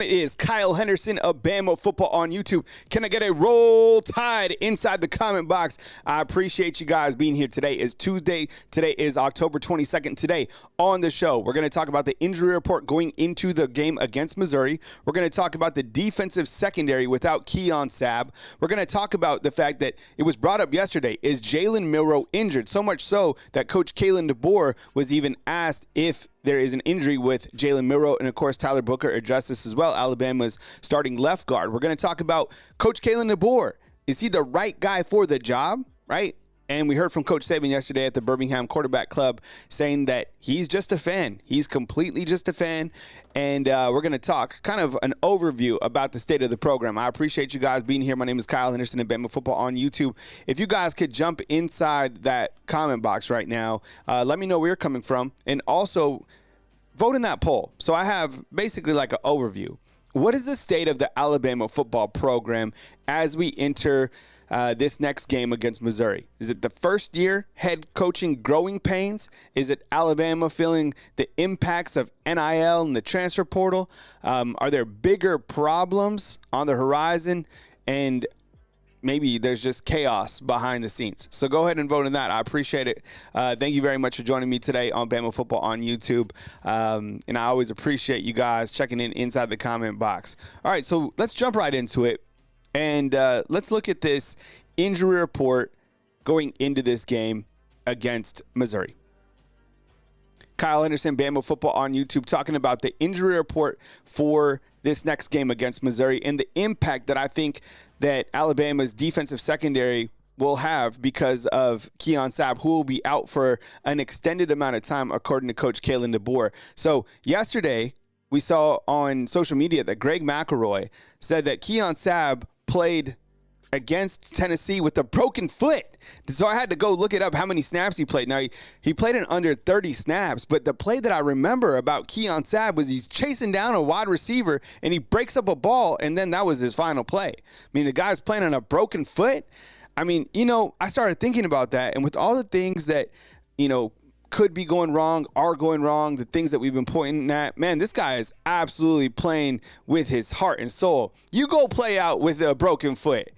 It is Kyle Henderson of Bama Football on YouTube. Can I get a roll tide inside the comment box? I appreciate you guys being here. Today is Tuesday. Today is October 22nd. Today on the show, we're going to talk about the injury report going into the game against Missouri. We're going to talk about the defensive secondary without Keon Sabb. We're going to talk about the fact that it was brought up yesterday. Is Jalen Milroe injured? So much so that Coach Kalen DeBoer was even asked if there is an injury with Jalen Milroe, and of course Tyler Booker addressed this as well, Alabama's starting left guard. We're going to talk about Coach Kalen DeBoer. Is he the right guy for the job, right? And we heard from Coach Saban yesterday at the Birmingham Quarterback Club saying that he's just a fan. He's completely just a fan. And we're going to talk kind of an overview about the state of the program. I appreciate you guys being here. My name is Kyle Henderson of Bama Football on YouTube. If you guys could jump inside that comment box right now, let me know where you're coming from. And also vote in that poll. So I have basically like an overview. What is the state of the Alabama football program as we enter this next game against Missouri? Is it the first year head coaching growing pains? Is it Alabama feeling the impacts of NIL and the transfer portal? Are there bigger problems on the horizon? And maybe there's just chaos behind the scenes. So go ahead and vote in that. I appreciate it. Thank you very much for joining me today on Bama Football on YouTube. And I always appreciate you guys checking in inside the comment box. All right, so let's jump right into it. And let's look at this injury report going into this game against Missouri. Kyle Henderson, Bama Football on YouTube, talking about the injury report for this next game against Missouri and the impact that I think that Alabama's defensive secondary will have because of Keon Sabb, who will be out for an extended amount of time, according to Coach Kalen DeBoer. So yesterday, we saw on social media that Greg McElroy said that Keon Sabb played against Tennessee with a broken foot. So I had to go look it up how many snaps he played. Now, he played in under 30 snaps, but the play that I remember about Keon Sabb was he's chasing down a wide receiver, and he breaks up a ball, and then that was his final play. I mean, the guy's playing on a broken foot. I mean, I started thinking about that, and with all the things that, could be going wrong, are going wrong, the things that we've been pointing at, man, this guy is absolutely playing with his heart and soul. You go play out with a broken foot.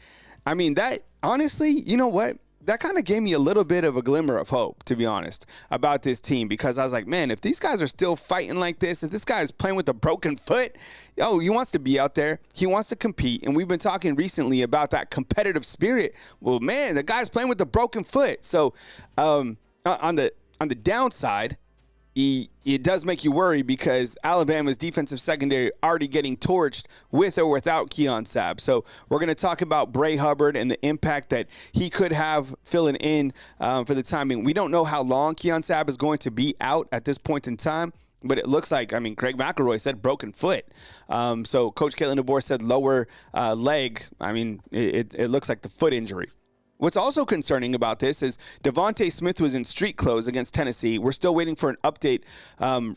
I mean, that, honestly, you know what? That kind of gave me a little bit of a glimmer of hope, to be honest, about this team, because I was like, man, if these guys are still fighting like this, if this guy is playing with a broken foot, he wants to be out there. He wants to compete. And we've been talking recently about that competitive spirit. Well, man, the guy's playing with a broken foot. So on the downside, it does make you worry because Alabama's defensive secondary already getting torched with or without Keon Sabb. So we're going to talk about Bray Hubbard and the impact that he could have filling in for the time being. We don't know how long Keon Sabb is going to be out at this point in time, but it looks like, Craig McElroy said broken foot. So Coach Kalen DeBoer said lower leg. It looks like the foot injury. What's also concerning about this is Devontae Smith was in street clothes against Tennessee. We're still waiting for an update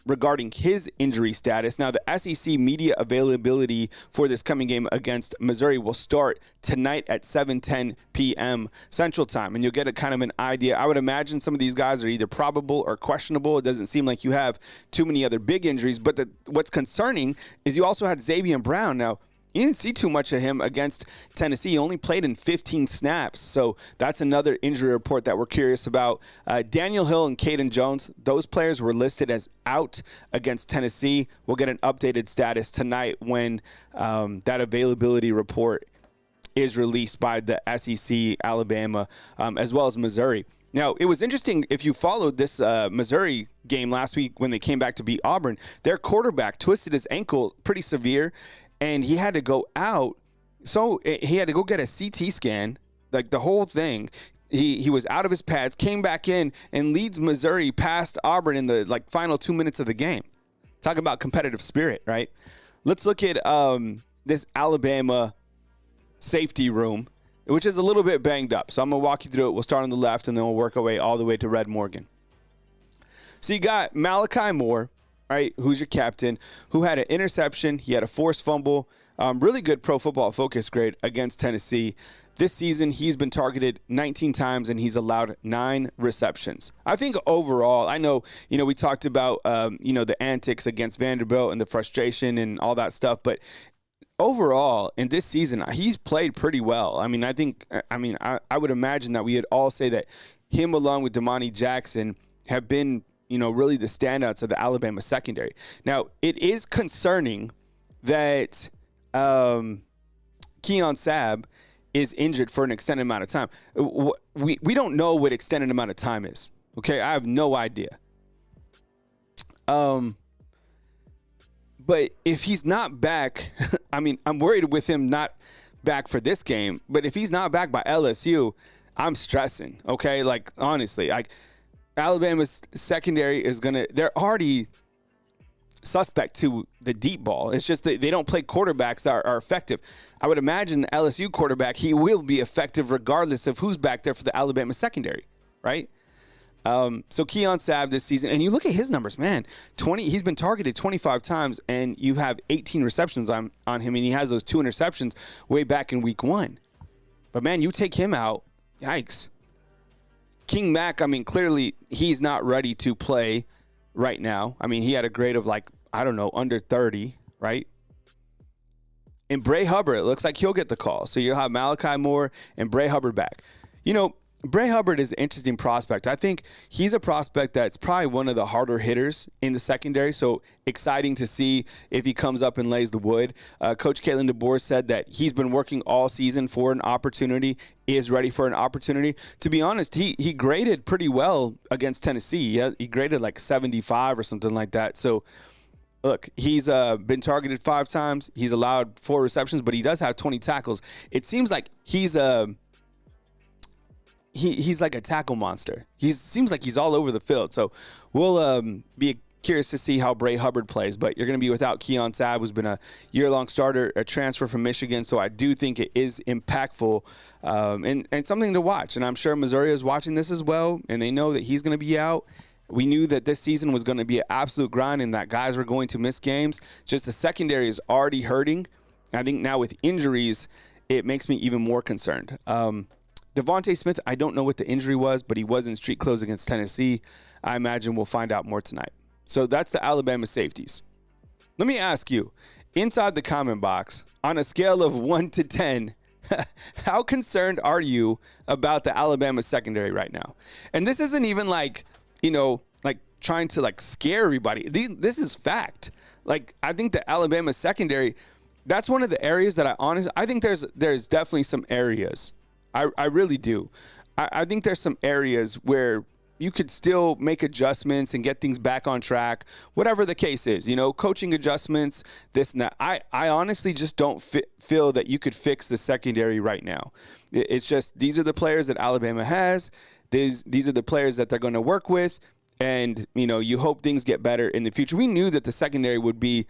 regarding his injury status. Now, the SEC media availability for this coming game against Missouri will start tonight at 7:10 p.m. Central Time, and you'll get a kind of an idea. I would imagine some of these guys are either probable or questionable. It doesn't seem like you have too many other big injuries, but what's concerning is you also had Xavier Brown. Now, you didn't see too much of him against Tennessee. He only played in 15 snaps. So that's another injury report that we're curious about. Daniel Hill and Caden Jones, those players were listed as out against Tennessee. We'll get an updated status tonight when that availability report is released by the SEC, Alabama, as well as Missouri. Now, it was interesting, if you followed this Missouri game last week when they came back to beat Auburn, their quarterback twisted his ankle pretty severe, and he had to go out. So he had to go get a CT scan, like the whole thing. He was out of his pads, came back in, and leads Missouri past Auburn in the final 2 minutes of the game. Talk about competitive spirit, right? Let's look at this Alabama safety room, which is a little bit banged up. So I'm going to walk you through it. We'll start on the left, and then we'll work our way all the way to Red Morgan. So you got Malachi Moore, right, who's your captain, who had an interception. He had a forced fumble. Really good Pro Football Focus grade against Tennessee. This season, he's been targeted 19 times and he's allowed 9 receptions. I think overall, I know, we talked about, the antics against Vanderbilt and the frustration and all that stuff, but overall in this season, he's played pretty well. I would imagine that we would all say that him along with Damani Jackson have been, really the standouts of the Alabama secondary. Now, it is concerning that Keon Sabb is injured for an extended amount of time. We don't know what extended amount of time is. Okay, I have no idea. But if he's not back, I'm worried with him not back for this game. But if he's not back by LSU, I'm stressing. Okay, like honestly, Alabama's secondary is they're already suspect to the deep ball. It's just that they don't play quarterbacks that are effective. I would imagine the LSU quarterback, he will be effective regardless of who's back there for the Alabama secondary, right? So Keon Sabb this season, and you look at his numbers, man, he's been targeted 25 times, and you have 18 receptions on him, and he has those 2 interceptions way back in week 1. But, man, you take him out, yikes. King Mack, clearly he's not ready to play right now. He had a grade of under 30, right? And Bray Hubbard, it looks like he'll get the call. So you'll have Malachi Moore and Bray Hubbard back. Bray Hubbard is an interesting prospect. I think he's a prospect that's probably one of the harder hitters in the secondary, so exciting to see if he comes up and lays the wood. Coach Kalen DeBoer said that he's been working all season for an opportunity, is ready for an opportunity. To be honest, he graded pretty well against Tennessee. He graded like 75 or something like that. So, look, he's been targeted 5 times. He's allowed 4 receptions, but he does have 20 tackles. It seems like he's like a tackle monster. He seems like he's all over the field. So we'll be curious to see how Bray Hubbard plays. But you're going to be without Keon Sabb, who's been a year-long starter, a transfer from Michigan. So I do think it is impactful and something to watch. And I'm sure Missouri is watching this as well, and they know that he's going to be out. We knew that this season was going to be an absolute grind and that guys were going to miss games. Just the secondary is already hurting. I think now with injuries, it makes me even more concerned. Devontae Smith, I don't know what the injury was, but he was in street clothes against Tennessee. I imagine we'll find out more tonight. So that's the Alabama safeties. Let me ask you, inside the comment box, on a scale of 1 to 10, how concerned are you about the Alabama secondary right now? And this isn't even trying to scare everybody. This is fact. I think the Alabama secondary, that's one of the areas that I think there's definitely some areas. I really do. I think there's some areas where you could still make adjustments and get things back on track, whatever the case is, coaching adjustments, this and that. I honestly just don't feel that you could fix the secondary right now. It's just these are the players that Alabama has. These are the players that they're going to work with. And, you hope things get better in the future. We knew that the secondary would be,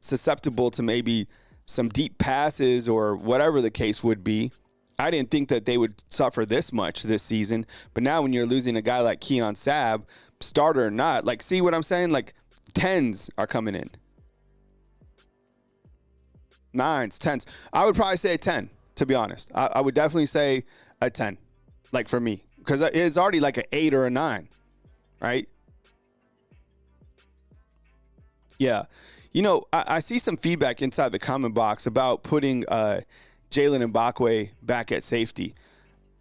susceptible to maybe some deep passes or whatever the case would be. I didn't think that they would suffer this much this season. But now when you're losing a guy like Keon Sabb, starter or not, see what I'm saying? 10s are coming in. 9s, 10s. I would probably say a 10, to be honest. I would definitely say a 10, for me. Because it's already an 8 or a 9, right? Yeah. I see some feedback inside the comment box about putting Jalen Mbakwe back at safety.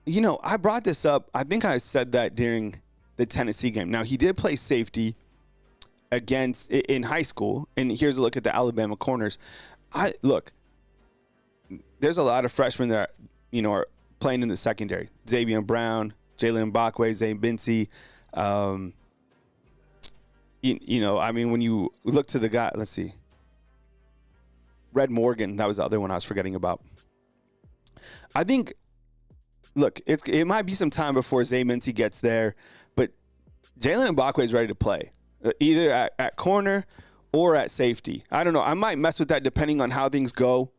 I brought this up. I think I said that during the Tennessee game. Now, he did play safety in high school, and here's a look at the Alabama corners. There's a lot of freshmen that are playing in the secondary. Xavier Brown, Jalen Mbakwe, Zay Bincy. When you look to the guy, let's see. Red Morgan, that was the other one I was forgetting about. I think, it might be some time before Zay Mincy gets there, but Jalen Mbakwe is ready to play, either at corner or at safety. I don't know. I might mess with that depending on how things go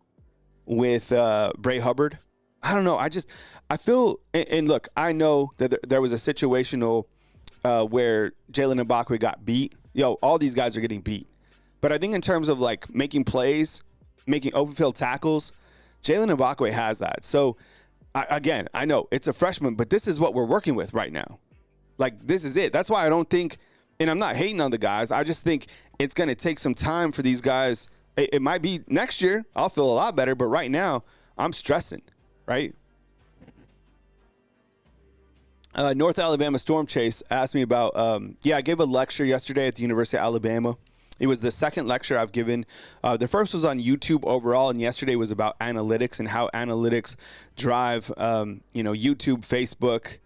with Bray Hubbard. I don't know. I feel, and look, I know that there was a situational where Jalen Mbakwe got beat. All these guys are getting beat. But I think in terms of making plays, making open field tackles, Jalen Ibakwe has that. So, again, I know it's a freshman, but this is what we're working with right now. Like, this is it. That's why I don't think, and I'm not hating on the guys, I just think it's going to take some time for these guys. It might be next year. I'll feel a lot better, but right now I'm stressing, right? North Alabama Storm Chase asked me about, I gave a lecture yesterday at the University of Alabama. It was the second lecture I've given. The first was on YouTube overall, and yesterday was about analytics and how analytics drive, YouTube, Facebook.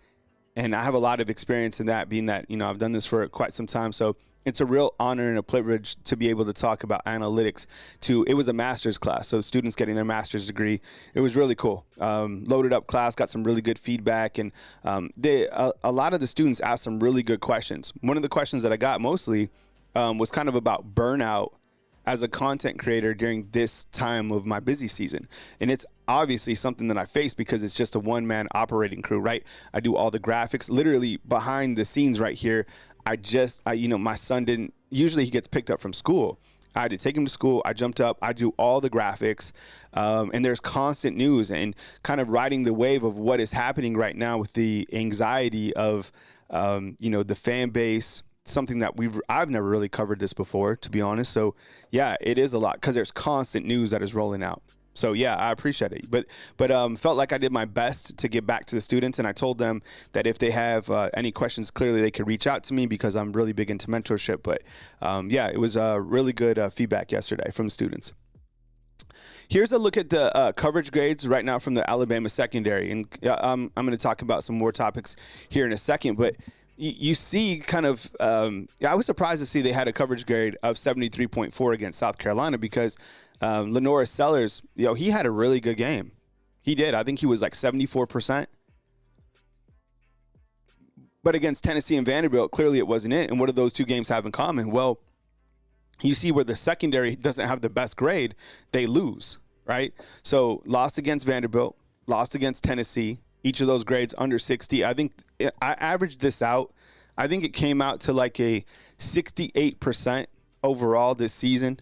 And I have a lot of experience in that, being that, I've done this for quite some time. So it's a real honor and a privilege to be able to talk about analytics. It was a master's class, so students getting their master's degree. It was really cool. Loaded up class, got some really good feedback, and a lot of the students asked some really good questions. One of the questions that I got mostly was kind of about burnout as a content creator during this time of my busy season. And it's obviously something that I face because it's just a one-man operating crew, right? I do all the graphics. Literally behind the scenes right here, my son usually he gets picked up from school. I had to take him to school. I jumped up. I do all the graphics. And there's constant news and kind of riding the wave of what is happening right now with the anxiety of, the fan base, something that I've never really covered this before, to be honest. So yeah, it is a lot because there's constant news that is rolling out. So yeah, I appreciate it. But felt like I did my best to get back to the students, and I told them that if they have any questions, clearly they could reach out to me because I'm really big into mentorship. But it was really good feedback yesterday from students. Here's a look at the coverage grades right now from the Alabama secondary, and I'm going to talk about some more topics here in a second, but you see kind of I was surprised to see they had a coverage grade of 73.4 against South Carolina because Lenora Sellers, he had a really good game. He did. I think he was like 74%. But against Tennessee and Vanderbilt, clearly it wasn't it. And what do those two games have in common? Well, you see where the secondary doesn't have the best grade, they lose, right? So lost against Vanderbilt, lost against Tennessee. Each of those grades under 60. I think I averaged this out. I think it came out to like a 68% overall this season.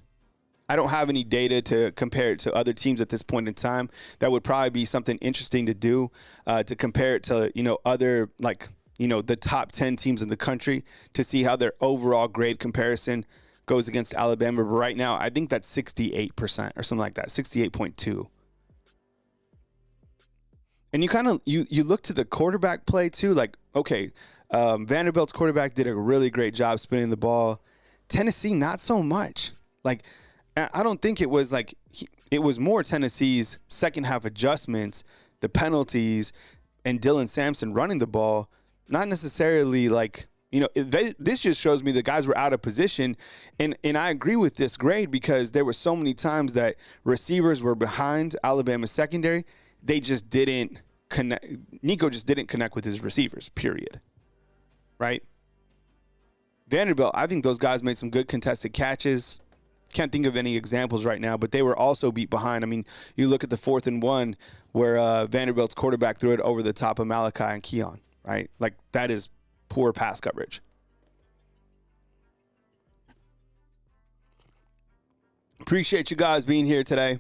I don't have any data to compare it to other teams at this point in time. That would probably be something interesting to do, to compare it to, other the top 10 teams in the country to see how their overall grade comparison goes against Alabama. But right now, I think that's 68% or something like that, 68.2. And you kind of you look to the quarterback play too. Like, okay, Vanderbilt's quarterback did a really great job spinning the ball. Tennessee, not so much. Like, I don't think it was like it was more Tennessee's second half adjustments, the penalties, and Dylan Sampson running the ball. Not necessarily like this just shows me the guys were out of position, and I agree with this grade because there were so many times that receivers were behind Alabama's secondary. They just didn't connect. Nico just didn't connect with his receivers, period. Right? Vanderbilt, I think those guys made some good contested catches. Can't think of any examples right now, but they were also beat behind. I mean, you look at the 4th and 1 where Vanderbilt's quarterback threw it over the top of Malachi and Keon, right? Like, that is poor pass coverage. Appreciate you guys being here today.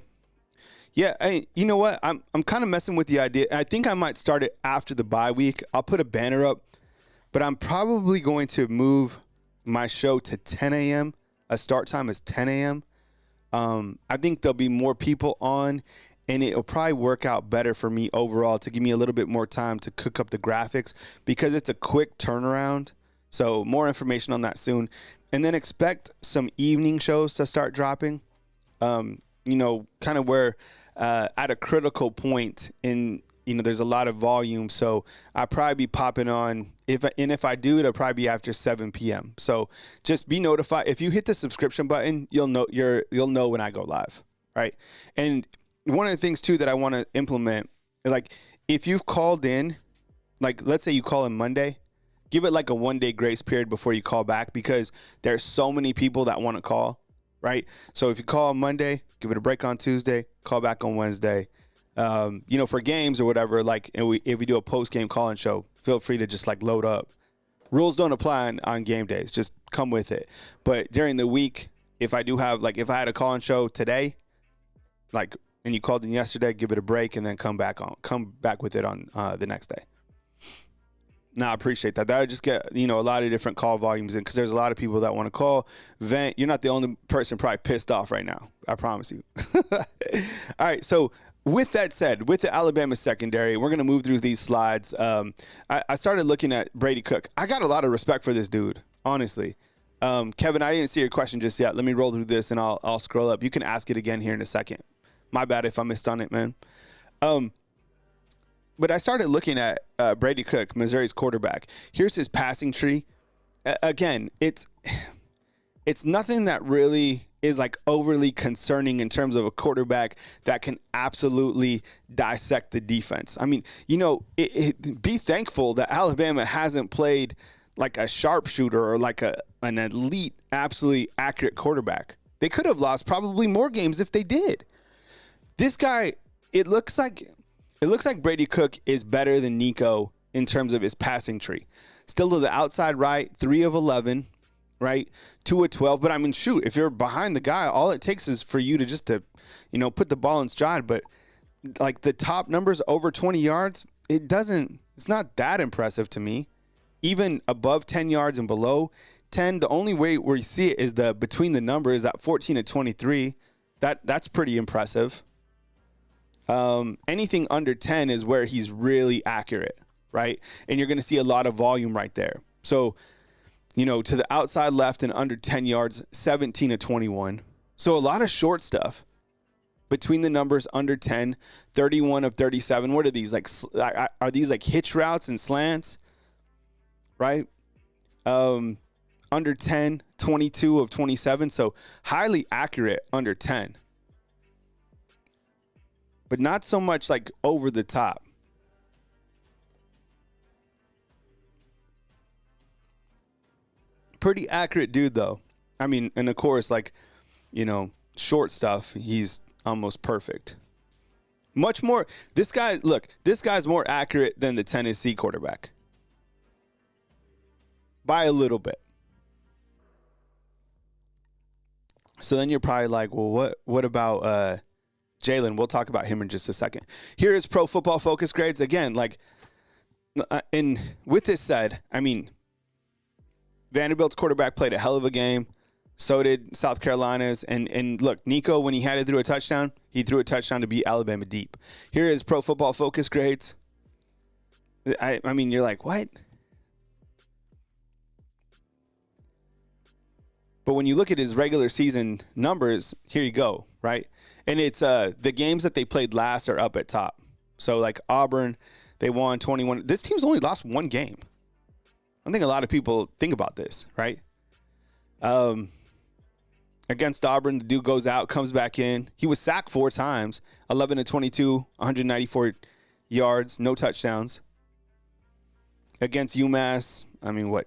Yeah, hey, you know what? I'm kind of messing with the idea. I think I might start it after the bye week. I'll put a banner up, but I'm probably going to move my show to 10 a.m. A start time is 10 a.m. I think there'll be more people on, and it'll probably work out better for me overall to give me a little bit more time to cook up the graphics because it's a quick turnaround. So more information on that soon. And then expect some evening shows to start dropping, kind of where at a critical point in, there's a lot of volume. So I'll probably be popping on. If I do, it'll probably be after 7 p.m. So just be notified. If you hit the subscription button, you'll know when I go live, right? And one of the things too that I want to implement, like if you've called in, like let's say you call in Monday, give it like a 1-day grace period before you call back because there's so many people that want to call, right? So if you call on Monday, give it a break on Tuesday, call back on Wednesday. For games or whatever, like if we do a post-game call-in show, feel free to just like load up. Rules don't apply on game days. Just come with it. But during the week, if I do have, like if I had a call-in show today, like and you called in yesterday, give it a break, and then come back with it on the next day. No, I appreciate that. That would just get, a lot of different call volumes in, because there's a lot of people that want to call. Vent, you're not the only person probably pissed off right now. I promise you. All right, so with that said, with the Alabama secondary, we're going to move through these slides. I started looking at Brady Cook. I got a lot of respect for this dude, honestly. Kevin, I didn't see your question just yet. Let me roll through this, and I'll scroll up. You can ask it again here in a second. My bad if I missed on it, man. But I started looking at Brady Cook, Missouri's quarterback. Here's his passing tree. Again, it's nothing that really is like overly concerning in terms of a quarterback that can absolutely dissect the defense. I mean, be thankful that Alabama hasn't played like a sharpshooter or like an elite, absolutely accurate quarterback. They could have lost probably more games if they did. This guy, it looks like Brady Cook is better than Nico in terms of his passing tree. Still to the outside right, 3 of 11, right? 2 of 12. But I mean, shoot, if you're behind the guy, all it takes is for you to put the ball in stride. But like the top numbers over 20 yards, it's not that impressive to me. Even above 10 yards and below 10, the only way where you see it is the between the numbers at 14 and 23. That's pretty impressive. Anything under 10 is where he's really accurate, right? And you're going to see a lot of volume right there. So, to the outside left and under 10 yards, 17 of 21. So a lot of short stuff. Between the numbers under 10, 31 of 37. What are these? Are these like hitch routes and slants? Right? Under 10, 22 of 27. So highly accurate under 10. But not so much like over the top. Pretty accurate dude, though. I mean, and of course, short stuff, he's almost perfect. Much more. This guy's more accurate than the Tennessee quarterback. By a little bit. So then you're probably like, well, what about Jalen? We'll talk about him in just a second. Here is Pro Football Focus grades. Again, and with this said, I mean, Vanderbilt's quarterback played a hell of a game. So did South Carolina's. And look, Nico, when he had it through a touchdown, he threw a touchdown to beat Alabama deep. Here is Pro Football Focus grades. I mean, you're like, what? But when you look at his regular season numbers, here you go, right? And it's the games that they played last are up at top. So like Auburn, they won 21. This team's only lost one game. I think a lot of people think about this, right? Against Auburn, the dude goes out, comes back in. He was sacked 4 times, 11 to 22, 194 yards, no touchdowns. Against UMass,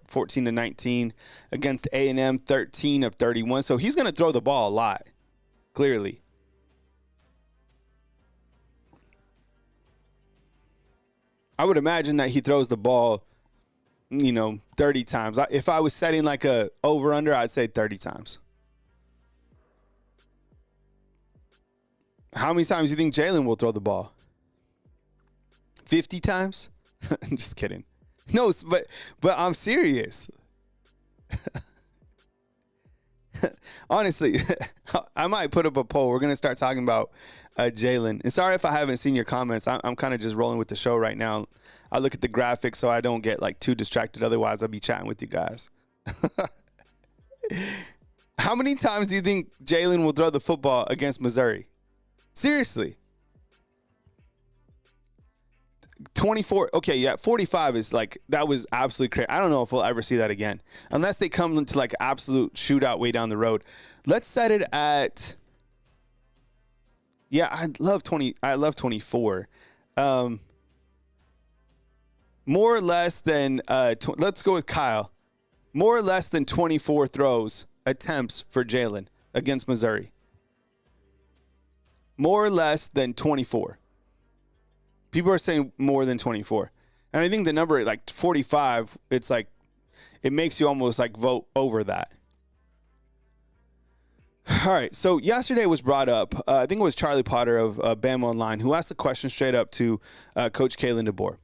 14 to 19. Against A&M, 13 of 31. So he's going to throw the ball a lot, clearly. I would imagine that he throws the ball, 30 times. If I was setting like a over-under, I'd say 30 times. How many times do you think Jalen will throw the ball? 50 times? I'm just kidding. No, but I'm serious. Honestly, I might put up a poll. We're going to start talking about Jalen. And sorry if I haven't seen your comments. I'm kind of just rolling with the show right now. I look at the graphics so I don't get too distracted. Otherwise, I'll be chatting with you guys. How many times do you think Jalen will throw the football against Missouri? Seriously. 24. Okay, yeah, 45 is that was absolutely crazy. I don't know if we'll ever see that again. Unless they come into absolute shootout way down the road. Let's set it at, yeah, I love 24. More or less than, let's go with Kyle. More or less than 24 attempts for Jalen against Missouri. More or less than 24. People are saying more than 24. And I think the number 45, it makes you almost vote over that. All right, so yesterday was brought up, I think it was Charlie Potter of Bama Online, who asked the question straight up to Coach Kalen DeBoer.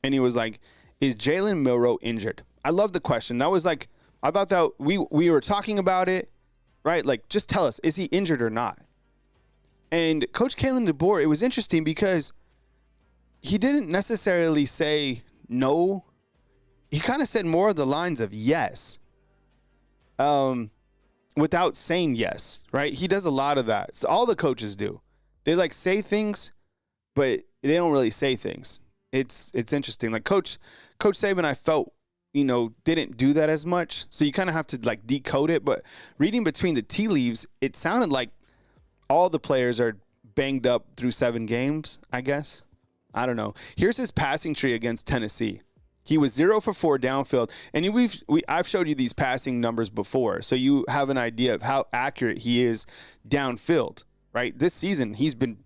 And he was like, is Jalen Milroe injured? I love the question. That was like, I thought that we were talking about it, right? Like, just tell us, is he injured or not? And Coach Kalen DeBoer, it was interesting because he didn't necessarily say no. He kind of said more of the lines of yes. Without saying yes, right? He does a lot of that. So all the coaches do. They like say things, but they don't really say things. It's interesting. Like Coach Saban, I felt, didn't do that as much. So you kind of have to like decode it. But reading between the tea leaves, it sounded like all the players are banged up through 7 games, I guess. I don't know. Here's his passing tree against Tennessee. He was 0 for 4 downfield, and I've showed you these passing numbers before, so you have an idea of how accurate he is downfield. Right, this season he's been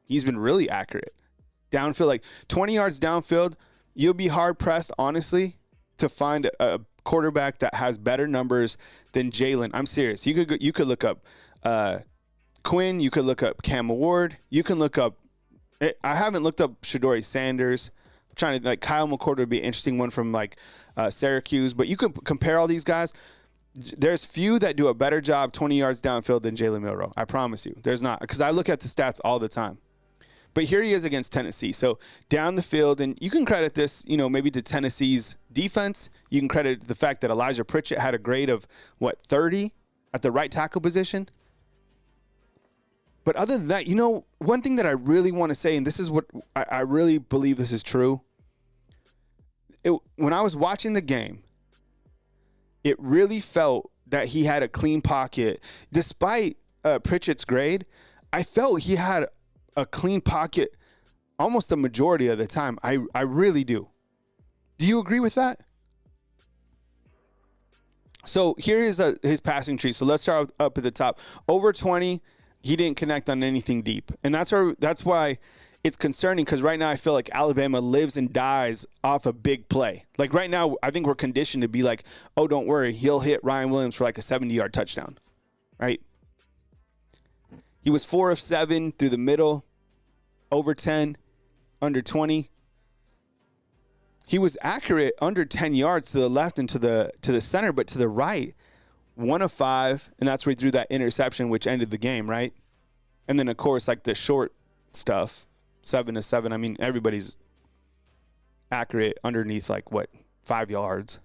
really accurate downfield, like 20 yards downfield. You'll be hard pressed, honestly, to find a quarterback that has better numbers than Jalen. I'm serious. You could look up Quinn. You could look up Cam Ward. You can look up. I haven't looked up Shadori Sanders. Trying to, like, Kyle McCord would be an interesting one from like Syracuse, but you can compare all these guys. There's few that do a better job 20 yards downfield than Jalen Milroe. I promise you. There's not, because I look at the stats all the time. But here he is against Tennessee. So down the field, and you can credit this, maybe to Tennessee's defense. You can credit the fact that Elijah Pritchett had a grade of 30 at the right tackle position. But other than that, one thing that I really want to say, and this is what I really believe this is true. When I was watching the game, it really felt that he had a clean pocket. Despite Pritchett's grade, I felt he had a clean pocket almost the majority of the time. I really do. Do you agree with that? So here is his passing tree. So let's start up at the top. Over 20. He didn't connect on anything deep. And that's why it's concerning, because right now I feel like Alabama lives and dies off a big play. Like right now, I think we're conditioned to be like, oh, don't worry, he'll hit Ryan Williams for like a 70-yard touchdown, right? He was 4 of 7 through the middle, over 10, under 20. He was accurate under 10 yards to the left and to the center, but to the right, 1 of 5, and that's where he threw that interception, which ended the game, right? And then, of course, like the short stuff, 7 of 7. I mean, everybody's accurate underneath, 5 yards.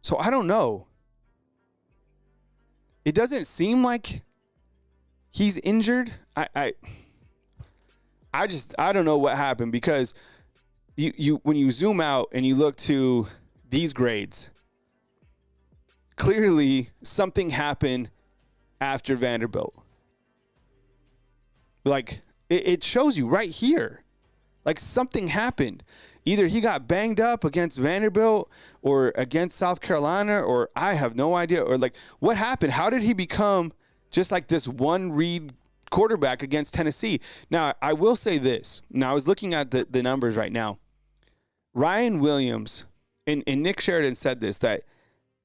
So I don't know. It doesn't seem like he's injured. I don't know what happened, because you when you zoom out and you look to these grades, clearly something happened after Vanderbilt. Like, it shows you right here. Like, something happened. Either he got banged up against Vanderbilt or against South Carolina, or I have no idea. Or, like, what happened? How did he become just like this one-read quarterback against Tennessee? Now, I will say this. Now, I was looking at the numbers right now. Ryan Williams, and Nick Sheridan said this, that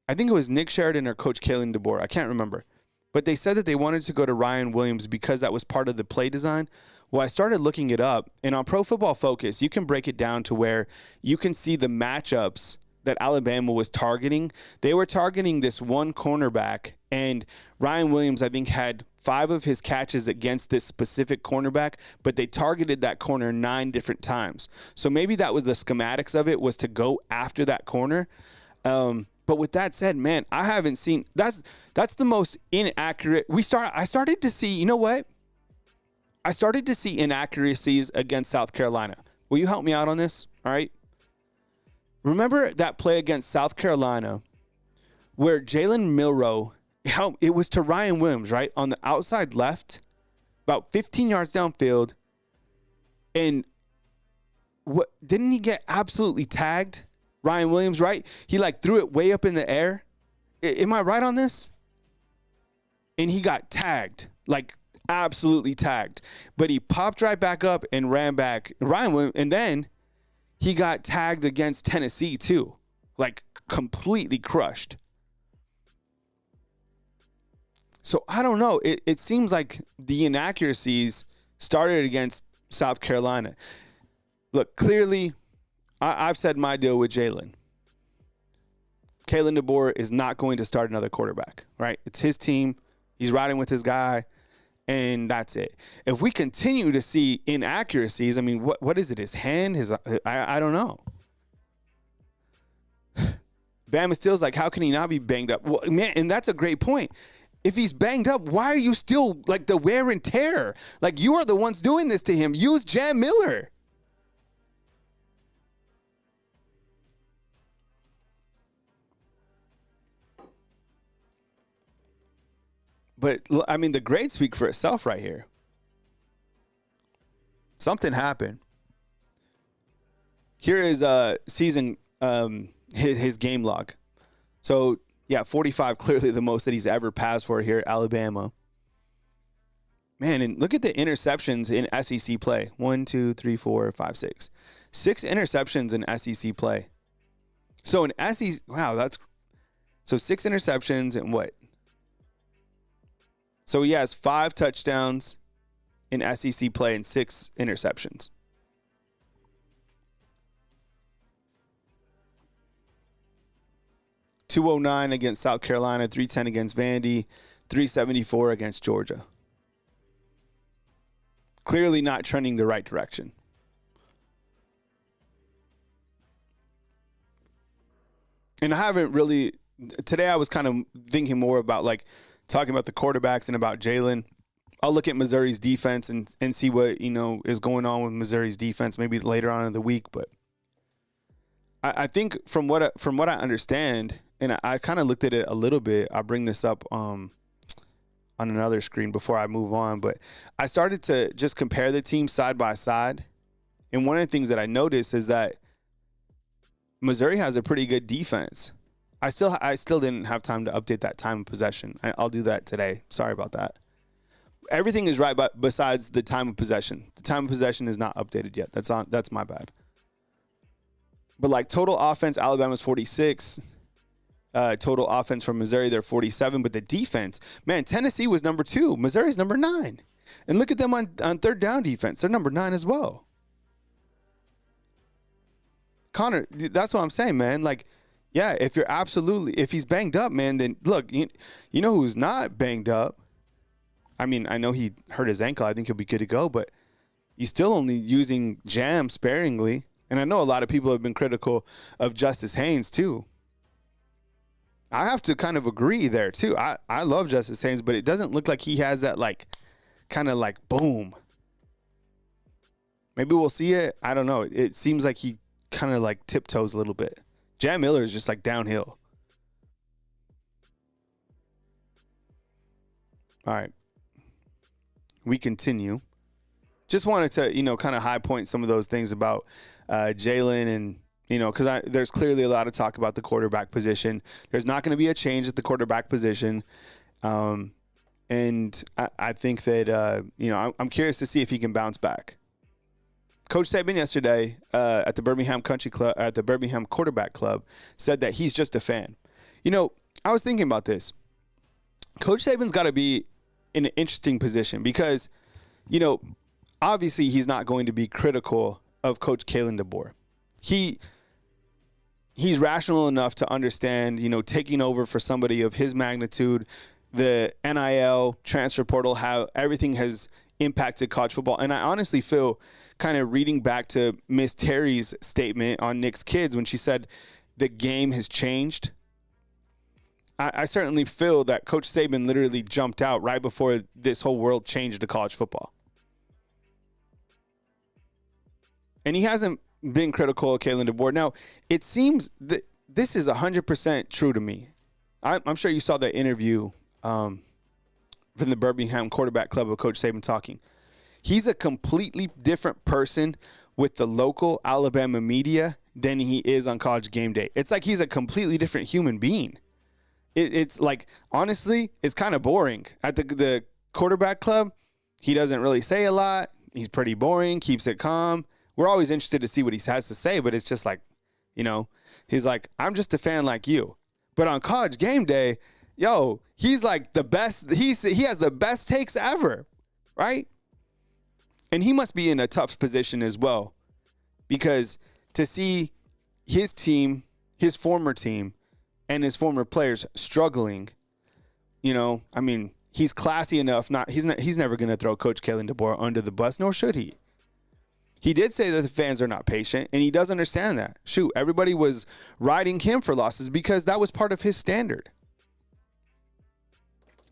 I think it was Nick Sheridan or Coach Kalen DeBoer. I can't remember. But they said that they wanted to go to Ryan Williams because that was part of the play design. Well, I started looking it up, and on Pro Football Focus, you can break it down to where you can see the matchups that Alabama was targeting. They were targeting this one cornerback, and Ryan Williams, I think, had 5 of his catches against this specific cornerback, but they targeted that corner 9 different times. So maybe that was the schematics of it, was to go after that corner. But with that said, man, I haven't seen – that's the most inaccurate – I started to see – you know what? I started to see inaccuracies against South Carolina. Will you help me out on this? All right. Remember that play against South Carolina where Jalen Milroe – it was to Ryan Williams, right, on the outside left, about 15 yards downfield. And what didn't he get absolutely tagged? Ryan Williams, right? He threw it way up in the air. Am I right on this? And he got tagged, absolutely tagged. But he popped right back up and ran back. Ryan Williams, and then he got tagged against Tennessee too, completely crushed. So I don't know. It seems like the inaccuracies started against South Carolina. Look, clearly, I've said my deal with Jalen. Kalen DeBoer is not going to start another quarterback, right? It's his team. He's riding with his guy, and that's it. If we continue to see inaccuracies, I mean, what is it? His hand? I don't know. Bama Steele's like, how can he not be banged up? Well, man, and that's a great point. If he's banged up, why are you still like the wear and tear? Like, you are the ones doing this to him. Use Jam Miller. But, I mean, the grades speak for itself right here. Something happened. Here is season his game log. So, yeah, 45, clearly the most that he's ever passed for here at Alabama. Man, and look at the interceptions in SEC play. 1, 2, 3, 4, 5, 6. 6 interceptions in SEC play. So in SEC, wow, so 6 interceptions and what? So he has 5 touchdowns in SEC play and 6 interceptions. .209 against South Carolina, 310 against Vandy, 374 against Georgia. Clearly not trending the right direction. And I haven't really, today I was kind of thinking more about like talking about the quarterbacks and about Jalen. I'll look at Missouri's defense and see what, is going on with Missouri's defense maybe later on in the week. But I think from what I understand, and I kind of looked at it a little bit. I'll bring this up on another screen before I move on. But I started to just compare the teams side by side. And one of the things that I noticed is that Missouri has a pretty good defense. I still didn't have time to update that time of possession. I'll do that today. Sorry about that. Everything is right, but besides the time of possession. The time of possession is not updated yet. That's my bad. But like total offense, Alabama's 46. Total offense from Missouri, they're 47. But the defense, man, Tennessee was number 2. Missouri's number 9. And look at them on third down defense. They're number 9 as well. Connor, that's what I'm saying, man. Like, yeah, if he's banged up, man, then look, you know who's not banged up? I mean, I know he hurt his ankle. I think he'll be good to go, but he's still only using Jam sparingly. And I know a lot of people have been critical of Justice Haynes, too. I have to kind of agree there, too. I love Justice Haynes, but it doesn't look like he has that, like, kind of like, boom. Maybe we'll see it. I don't know. It seems like he kind of, like, tiptoes a little bit. Jam Miller is just, like, downhill. All right. We continue. Just wanted to, kind of high point some of those things about Jalen and, because there's clearly a lot of talk about the quarterback position. There's not going to be a change at the quarterback position. And I think that, I'm curious to see if he can bounce back. Coach Saban yesterday at the Birmingham Country Club, at the Birmingham Quarterback Club, said that he's just a fan. I was thinking about this. Coach Saban's got to be in an interesting position because, obviously he's not going to be critical of Coach Kalen DeBoer. He's rational enough to understand, taking over for somebody of his magnitude, the NIL transfer portal, how everything has impacted college football. And I honestly feel, kind of reading back to Miss Terry's statement on Nick's Kids when she said the game has changed, I certainly feel that Coach Saban literally jumped out right before this whole world changed to college football. And he hasn't been critical of Kalen DeBoer. Now, it seems that this is 100% true to me. I'm sure you saw that interview from the Birmingham Quarterback Club of Coach Saban talking. He's a completely different person with the local Alabama media than he is on College Game Day. It's like he's a completely different human being. It's like, honestly, it's kind of boring. At the quarterback club, he doesn't really say a lot. He's pretty boring, keeps it calm. We're always interested to see what he has to say, but it's just like, he's like, I'm just a fan like you. But on College Game Day, yo, he's like the best. He has the best takes ever, right? And he must be in a tough position as well, because to see his team, his former team, and his former players struggling, I mean, he's classy enough. He's never going to throw Coach Kalen DeBoer under the bus, nor should he. He did say that the fans are not patient, and he does understand that. Shoot, everybody was riding him for losses because that was part of his standard.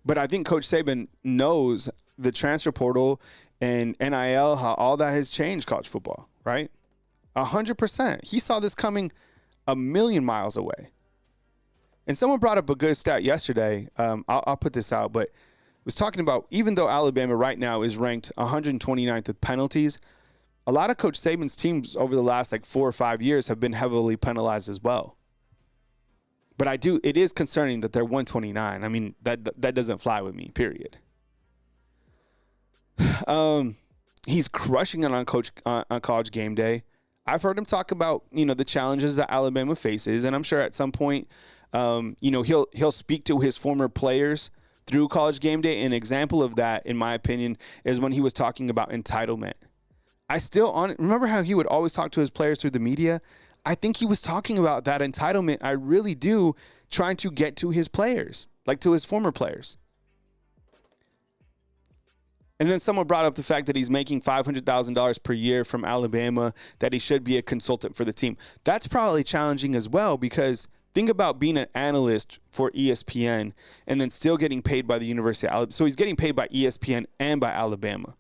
But I think Coach Saban knows the transfer portal and NIL, how all that has changed college football, right? 100%. He saw this coming a million miles away. And someone brought up a good stat yesterday. I'll put this out, but was talking about, even though Alabama right now is ranked 129th with penalties, a lot of Coach Saban's teams over the last 4 or 5 years have been heavily penalized as well. But it is concerning that they're 129. I mean, that doesn't fly with me, period. He's crushing it on College Game Day. I've heard him talk about, the challenges that Alabama faces, and I'm sure at some point, he'll speak to his former players through College Game Day. An example of that, in my opinion, is when he was talking about entitlement. Remember how he would always talk to his players through the media? I think he was talking about that entitlement. I really do, trying to get to his players, to his former players. And then someone brought up the fact that he's making $500,000 per year from Alabama, that he should be a consultant for the team. That's probably challenging as well, because think about being an analyst for ESPN and then still getting paid by the University of Alabama. So he's getting paid by ESPN and by Alabama,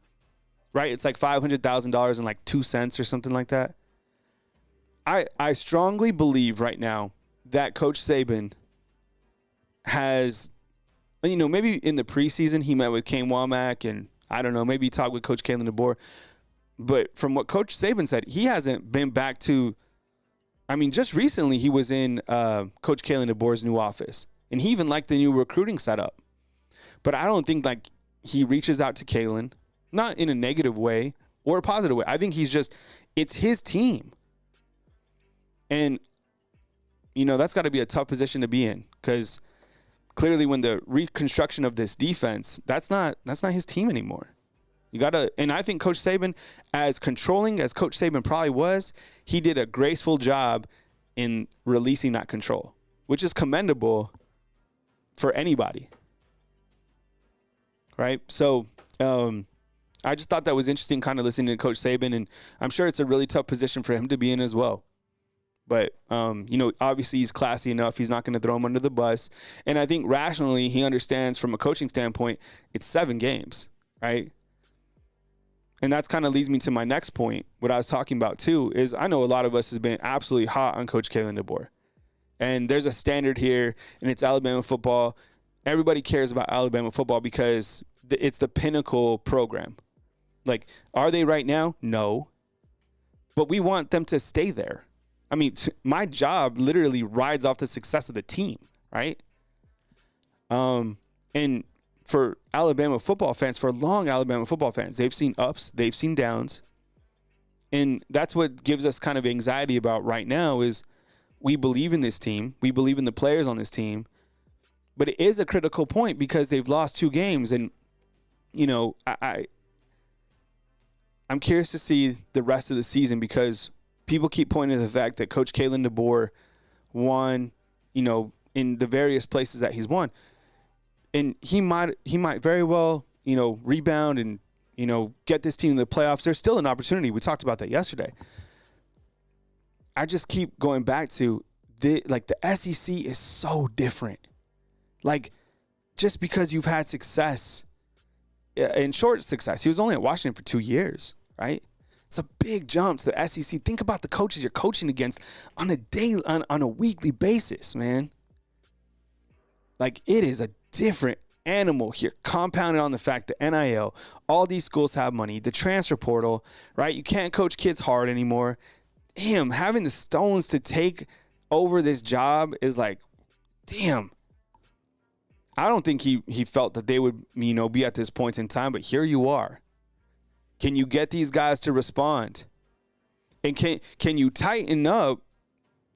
right? It's like $500,000 and 2 cents or something like that. I strongly believe right now that Coach Saban has, maybe in the preseason he met with Kane Womack, and I don't know, maybe he talked with Coach Kalen DeBoer. But from what Coach Saban said, he hasn't been back to, just recently he was in Coach Kalen DeBoer's new office, and he even liked the new recruiting setup. But I don't think he reaches out to Kalen, not in a negative way or a positive way. I think it's his team. And, that's got to be a tough position to be in, because clearly when the reconstruction of this defense, that's not his team anymore. And I think Coach Saban, as controlling as Coach Saban probably was, he did a graceful job in releasing that control, which is commendable for anybody. Right? So, I just thought that was interesting, kind of listening to Coach Saban, and I'm sure it's a really tough position for him to be in as well. But, obviously he's classy enough. He's not going to throw him under the bus. And I think rationally he understands from a coaching standpoint, it's 7 games, right? And that's kind of leads me to my next point. What I was talking about, too, is I know a lot of us has been absolutely hot on Coach Kalen DeBoer. And there's a standard here, and it's Alabama football. Everybody cares about Alabama football because it's the pinnacle program. Are they right now? No. But we want them to stay there. My job literally rides off the success of the team, right? And for Alabama football fans, for long Alabama football fans, they've seen ups, they've seen downs. And that's what gives us kind of anxiety about right now is we believe in this team. We believe in the players on this team. But it is a critical point because they've lost 2 games. And, I'm curious to see the rest of the season because people keep pointing to the fact that Coach Kalen DeBoer won, in the various places that he's won. And he might very well, rebound and, get this team in the playoffs. There's still an opportunity. We talked about that yesterday. I just keep going back to the SEC is so different. Just because you've had success and short success, he was only at Washington for 2 years, right? It's a big jump to the SEC. Think about the coaches you're coaching against on a weekly basis, man. It is a different animal here, compounded on the fact that NIL, all these schools have money, the transfer portal, right? You can't coach kids hard anymore. Damn, having the stones to take over this job is damn. I don't think he felt that they would, be at this point in time, but here you are. Can you get these guys to respond? And can you tighten up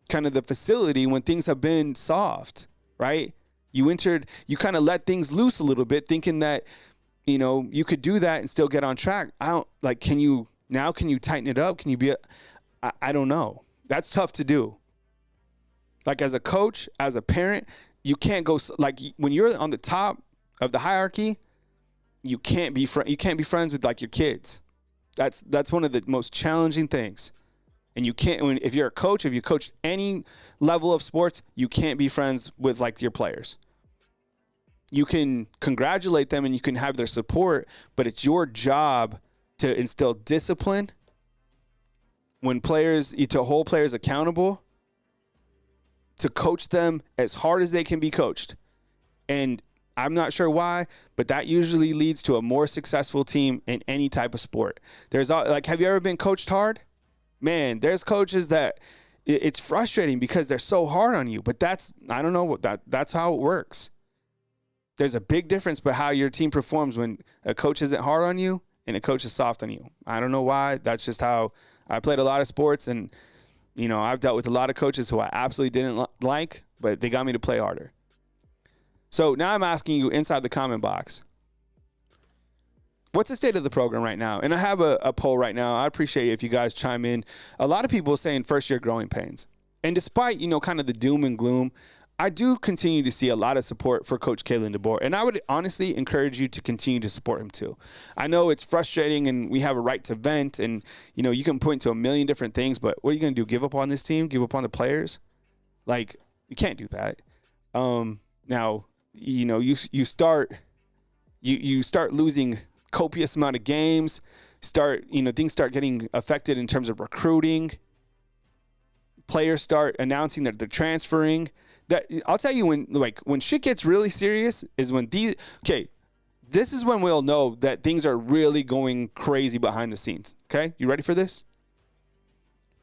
kind of the facility when things have been soft, right? You kind of let things loose a little bit, thinking that, you could do that and still get on track. Can you tighten it up? Can you I don't know. That's tough to do. Like as a coach, as a parent, you can't go, like when you're on the top of the hierarchy, you can't be friends with like your kids. That's one of the most challenging things. And you can't, if you're a coach, if you coach any level of sports, you can't be friends with like your players. You can congratulate them and you can have their support, but it's your job to instill discipline to hold players accountable, to coach them as hard as they can be coached. And I'm not sure why, but that usually leads to a more successful team in any type of sport. Have you ever been coached hard? Man, there's coaches that it's frustrating because they're so hard on you, but that's how it works. There's a big difference by how your team performs when a coach isn't hard on you and a coach is soft on you. I don't know why. That's just how I played a lot of sports, and I've dealt with a lot of coaches who I absolutely didn't like, but they got me to play harder. So now I'm asking you inside the comment box, what's the state of the program right now? And I have a poll right now. I appreciate it if you guys chime in. A lot of people are saying first-year growing pains. And despite, kind of the doom and gloom, I do continue to see a lot of support for Coach Kalen DeBoer, and I would honestly encourage you to continue to support him too. I know it's frustrating, and we have a right to vent, and you can point to a million different things, but what are you going to do? Give up on this team? Give up on the players? Like, you can't do that. Now, you start losing copious amount of games. Things start getting affected in terms of recruiting. Players start announcing that they're transferring. That I'll tell you when shit gets really serious is when this is when we'll know that things are really going crazy behind the scenes. Okay, you ready for this?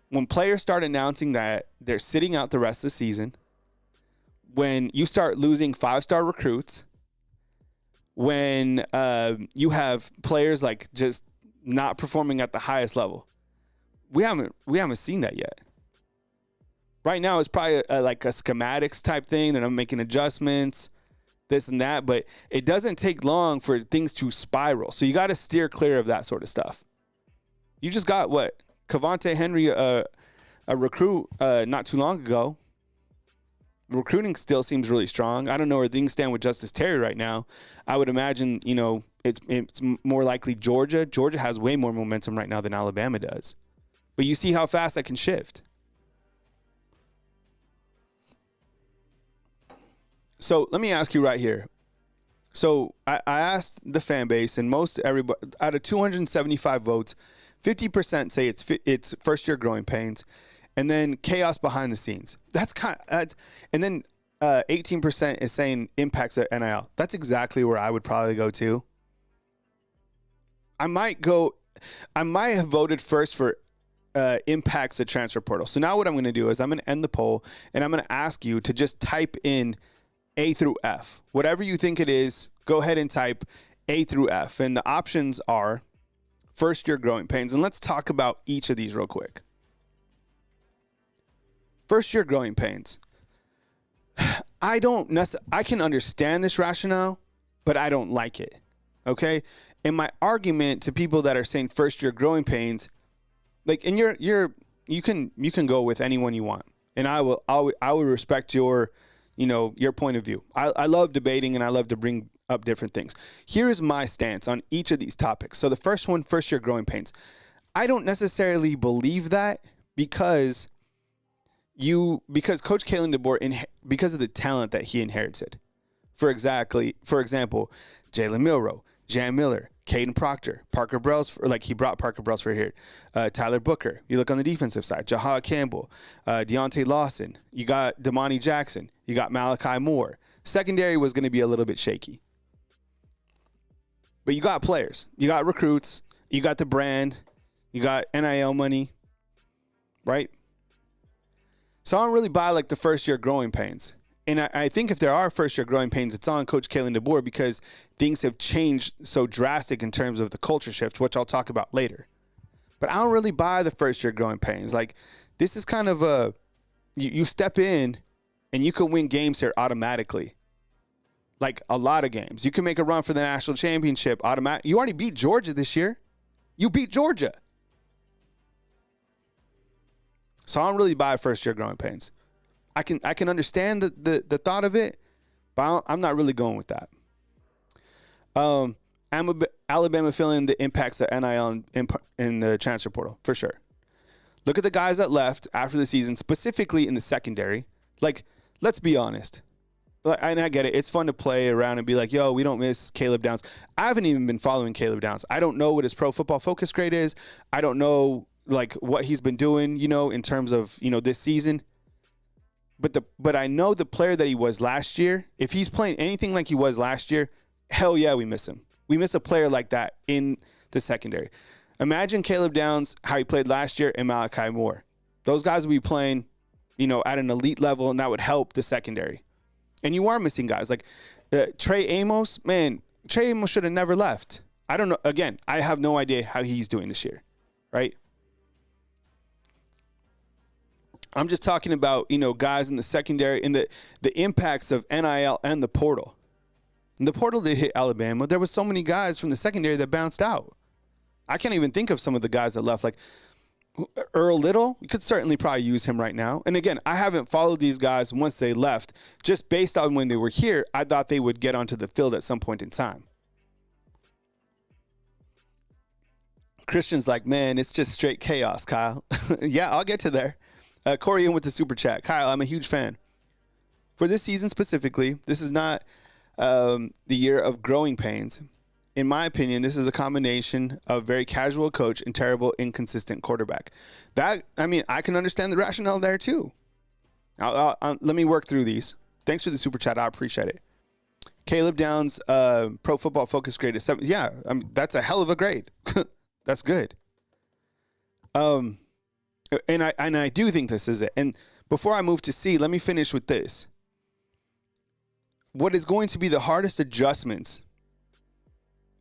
When players start announcing that they're sitting out the rest of the season, when you start losing 5-star recruits, when you have players like just not performing at the highest level, we haven't seen that yet. Right now, it's probably like a schematics type thing that I'm making adjustments, this and that, but it doesn't take long for things to spiral. So you got to steer clear of that sort of stuff. You just got Cavante Henry, a recruit not too long ago. Recruiting still seems really strong. I don't know where things stand with Justice Terry right now. I would imagine, it's more likely Georgia. Georgia has way more momentum right now than Alabama does. But you see how fast that can shift. So let me ask you right here. So I asked the fan base, and most everybody out of 275 votes, 50% say it's first year growing pains, and then chaos behind the scenes. And then 18% is saying impacts at NIL. That's exactly where I would probably go to. I might have voted first for impacts the transfer portal. So now what I'm going to do is I'm going to end the poll, and I'm going to ask you to just type in A through F. Whatever you think it is, go ahead and type A through F. And the options are first year growing pains. And let's talk about each of these real quick. First year growing pains. I can understand this rationale, but I don't like it. Okay? And my argument to people that are saying first year growing pains, and you can go with anyone you want. And I will respect your point of view. I love debating, and I love to bring up different things. Here is my stance on each of these topics. So the first one, first year growing pains. I don't necessarily believe that because Coach Kalen DeBoer, because of the talent that he inherited. For example, Jalen Milroe, Jan Miller, Caden Proctor, Parker Brailsford, he brought Parker Brailsford here, Tyler Booker. You look on the defensive side, Jahad Campbell, Deontay Lawson. You got Damani Jackson. You got Malachi Moore. Secondary was going to be a little bit shaky. But you got players. You got recruits. You got the brand. You got NIL money, right? So I don't really buy the first year growing pains. And I think if there are first year growing pains, it's on Coach Kalen DeBoer because things have changed so drastic in terms of the culture shift, which I'll talk about later. But I don't really buy the first year growing pains. This is kind of you step in and you can win games here automatically. like a lot of games. You can make a run for the national championship automatic. You already beat Georgia this year. You beat Georgia. So I don't really buy first-year growing pains. I can understand the thought of it, but I'm not really going with that. Alabama feeling the impacts of NIL in the transfer portal, for sure. Look at the guys that left after the season, specifically in the secondary. Like, let's be honest. And I get it. It's fun to play around and be like, yo, we don't miss Caleb Downs. I haven't even been following Caleb Downs. I don't know what his Pro Football Focus grade is. I don't know, like, what he's been doing, in terms of, this season. But I know the player that he was last year. If he's playing anything like he was last year, hell yeah, we miss him. We miss a player like that in the secondary. Imagine Caleb Downs, how he played last year, and Malachi Moore. Those guys would be playing, at an elite level, and that would help the secondary. And you are missing guys. Like Trey Amos, man, Trey Amos should have never left. I don't know. Again, I have no idea how he's doing this year, right? I'm just talking about, guys in the secondary and the impacts of NIL and the portal. And the portal did hit Alabama. There was so many guys from the secondary that bounced out. I can't even think of some of the guys that left. Like Earl Little, you could certainly probably use him right now. And again, I haven't followed these guys once they left. Just based on when they were here, I thought they would get onto the field at some point in time. Christian's like, man, it's just straight chaos, Kyle. Yeah, I'll get to there. Corey in with the super chat. Kyle, I'm a huge fan. For this season specifically, this is not the year of growing pains. In my opinion, this is a combination of very casual coach and terrible, inconsistent quarterback. I can understand the rationale there too. Let me work through these. Thanks for the super chat. I appreciate it. Caleb Downs, Pro Football Focus grade is 7. Yeah, that's a hell of a grade. That's good. And I do think this is it. And before I move to C, let me finish with this. What is going to be the hardest adjustments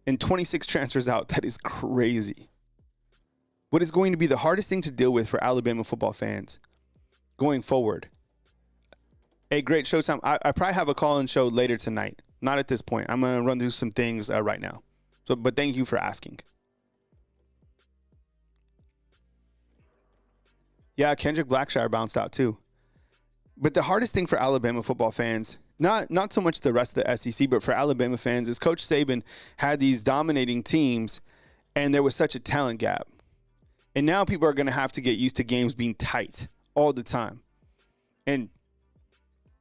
in 26 transfers out? That is crazy. What is going to be the hardest thing to deal with for Alabama football fans going forward? A great showtime. I probably have a call-in show later tonight. Not at this point. I'm going to run through some things right now. But thank you for asking. Yeah, Kendrick Blackshire bounced out too. But the hardest thing for Alabama football fans, not so much the rest of the SEC, but for Alabama fans, is Coach Saban had these dominating teams, and there was such a talent gap. And now people are going to have to get used to games being tight all the time. And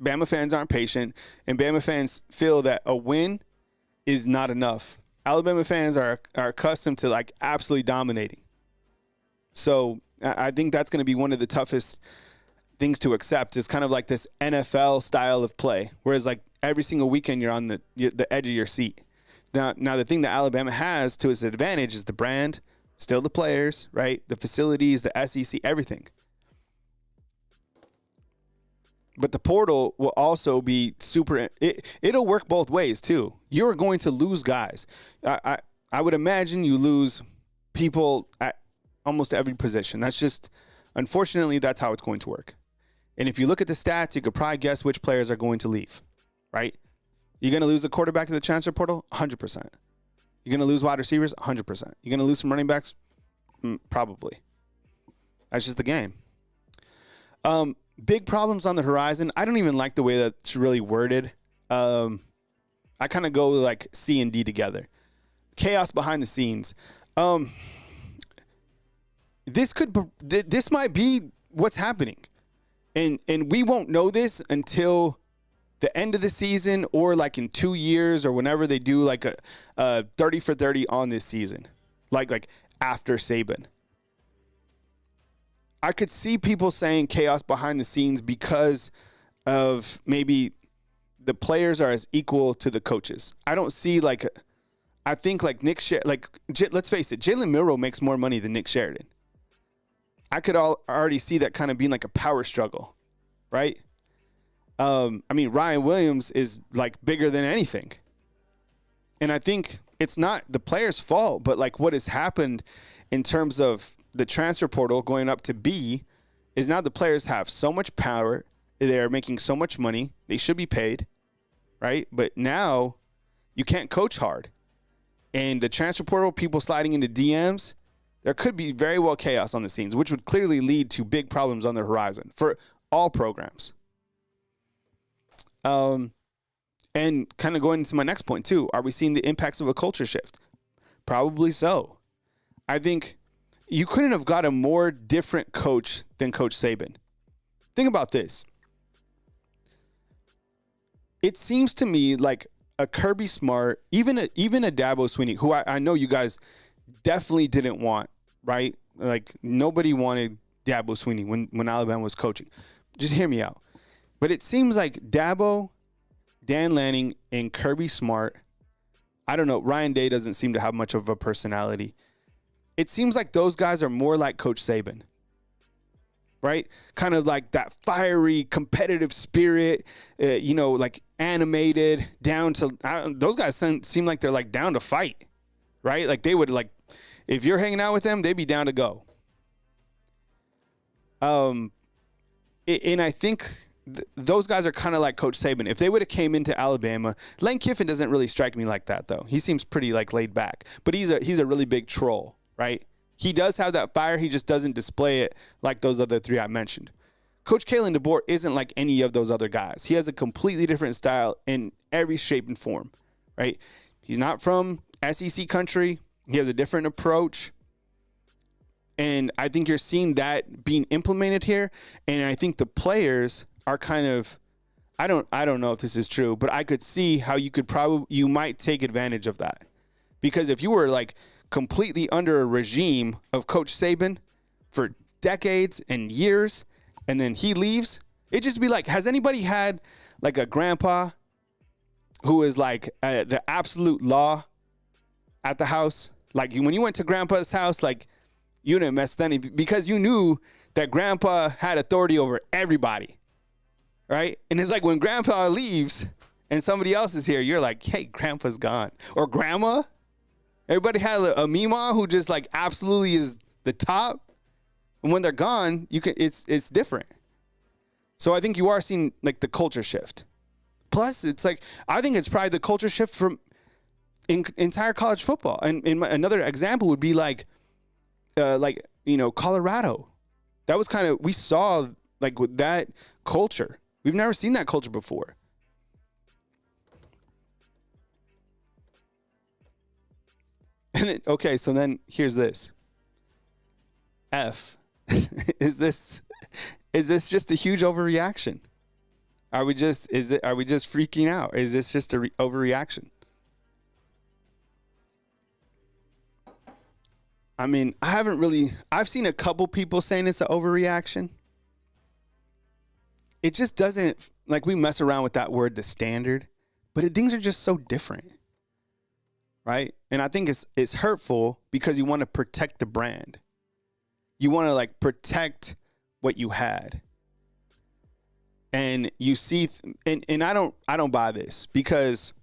Bama fans aren't patient, and Bama fans feel that a win is not enough. Alabama fans are accustomed to, like, absolutely dominating. So I think that's going to be one of the toughest things to accept, is kind of like this NFL style of play, whereas like every single weekend you're on the edge of your seat. Now the thing that Alabama has to its advantage is the brand, still the players, right? The facilities, the SEC, everything. But the portal will also be super. It'll work both ways too. You're going to lose guys. I would imagine you lose people at almost every position. That's just, unfortunately, that's how it's going to work. And if you look at the stats, you could probably guess which players are going to leave, right? You're going to lose a quarterback to the transfer portal? 100%. You're going to lose wide receivers? 100%. You're going to lose some running backs? Probably. That's just the game. Big problems on the horizon. I don't even like the way that's really worded. I kind of go like C and D together. Chaos behind the scenes. This might be what's happening. And we won't know this until the end of the season, or like in 2 years, or whenever they do like a 30 for 30 on this season, like after Saban. I could see people saying chaos behind the scenes because of maybe the players are as equal to the coaches. I don't see I think like let's face it, Jalen Milroe makes more money than Nick Sheridan. I could already see that kind of being like a power struggle, right? Ryan Williams is like bigger than anything. And I think it's not the player's fault, but like what has happened in terms of the transfer portal going up to B is now the players have so much power. They're making so much money. They should be paid, right? But now you can't coach hard. And the transfer portal, people sliding into DMs, there could be very well chaos on the scenes, which would clearly lead to big problems on the horizon for all programs. And kind of going into my next point too, are we seeing the impacts of a culture shift? Probably so. I think you couldn't have got a more different coach than Coach Saban. Think about this. It seems to me like a Kirby Smart, even a Dabo Swinney, who I know you guys definitely didn't want, right? Like nobody wanted Dabo Swinney when Alabama was coaching. Just hear me out. But it seems like Dabo, Dan Lanning, and Kirby Smart, I don't know, Ryan Day doesn't seem to have much of a personality. It seems like those guys are more like Coach Saban, right? Kind of like that fiery, competitive spirit, like animated, down to, those guys seem like they're like down to fight, right? Like they would like, if you're hanging out with them, they'd be down to go. And I think those guys are kind of like Coach Saban. If they would have came into Alabama, Lane Kiffin doesn't really strike me like that though. He seems pretty like laid back, but he's a really big troll, right? He does have that fire. He just doesn't display it like those other three I mentioned. Coach Kalen DeBoer isn't like any of those other guys. He has a completely different style in every shape and form, right? He's not from SEC country. He has a different approach. And I think you're seeing that being implemented here. And I think the players are kind of, I don't know if this is true, but I could see how you might take advantage of that. Because if you were like completely under a regime of Coach Saban for decades and years, and then he leaves, it'd just be like, has anybody had like a grandpa who is like the absolute law at the house? Like when you went to grandpa's house, like you didn't mess with any because you knew that grandpa had authority over everybody, right? And it's like when grandpa leaves and somebody else is here, you're like, hey, grandpa's gone. Or grandma. Everybody had a Mima who just like absolutely is the top. And when they're gone, it's different. So I think you are seeing like the culture shift. Plus, it's like, I think it's probably the culture shift from entire college football. And another example would be like Colorado. That was kind of, we saw like with that culture. We've never seen that culture before. And then, okay, so then here's this. Is this just a huge overreaction? Are we just freaking out? Is this just a overreaction? I mean, I've seen a couple people saying it's an overreaction. It just doesn't, like we mess around with that word, the standard, but things are just so different. Right? And I think it's hurtful because you want to protect the brand. You want to like protect what you had. And you see, and I don't buy this because